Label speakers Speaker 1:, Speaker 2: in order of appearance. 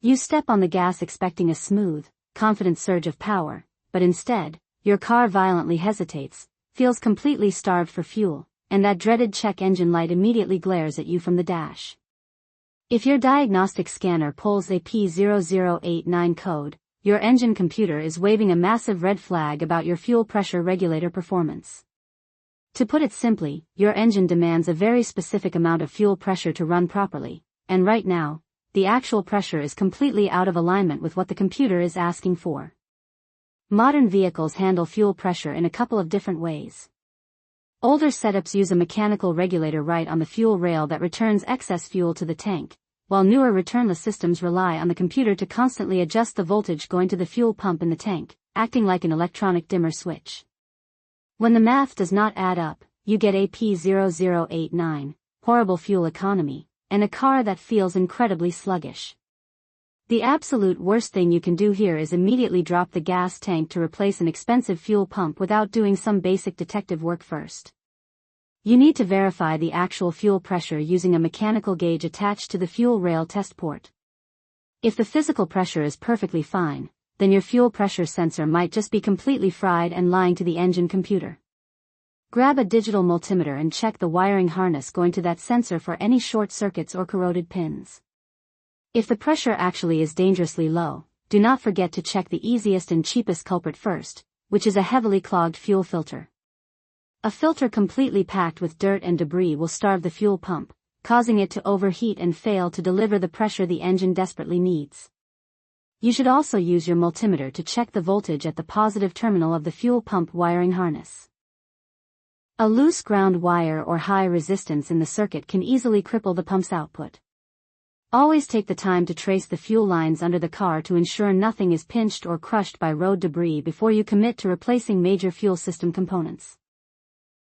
Speaker 1: You step on the gas expecting a smooth, confident surge of power, but instead, your car violently hesitates, feels completely starved for fuel, and that dreaded check engine light immediately glares at you from the dash. If your diagnostic scanner pulls a P0089 code, your engine computer is waving a massive red flag about your fuel pressure regulator performance. To put it simply, your engine demands a very specific amount of fuel pressure to run properly, and right now, the actual pressure is completely out of alignment with what the computer is asking for. Modern vehicles handle fuel pressure in a couple of different ways. Older setups use a mechanical regulator right on the fuel rail that returns excess fuel to the tank, while newer returnless systems rely on the computer to constantly adjust the voltage going to the fuel pump in the tank, acting like an electronic dimmer switch. When the math does not add up, you get a P0089, horrible fuel economy, and a car that feels incredibly sluggish. The absolute worst thing you can do here is immediately drop the gas tank to replace an expensive fuel pump without doing some basic detective work first. You need to verify the actual fuel pressure using a mechanical gauge attached to the fuel rail test port. If the physical pressure is perfectly fine, then your fuel pressure sensor might just be completely fried and lying to the engine computer. Grab a digital multimeter and check the wiring harness going to that sensor for any short circuits or corroded pins. If the pressure actually is dangerously low, do not forget to check the easiest and cheapest culprit first, which is a heavily clogged fuel filter. A filter completely packed with dirt and debris will starve the fuel pump, causing it to overheat and fail to deliver the pressure the engine desperately needs. You should also use your multimeter to check the voltage at the positive terminal of the fuel pump wiring harness. A loose ground wire or high resistance in the circuit can easily cripple the pump's output. Always take the time to trace the fuel lines under the car to ensure nothing is pinched or crushed by road debris before you commit to replacing major fuel system components.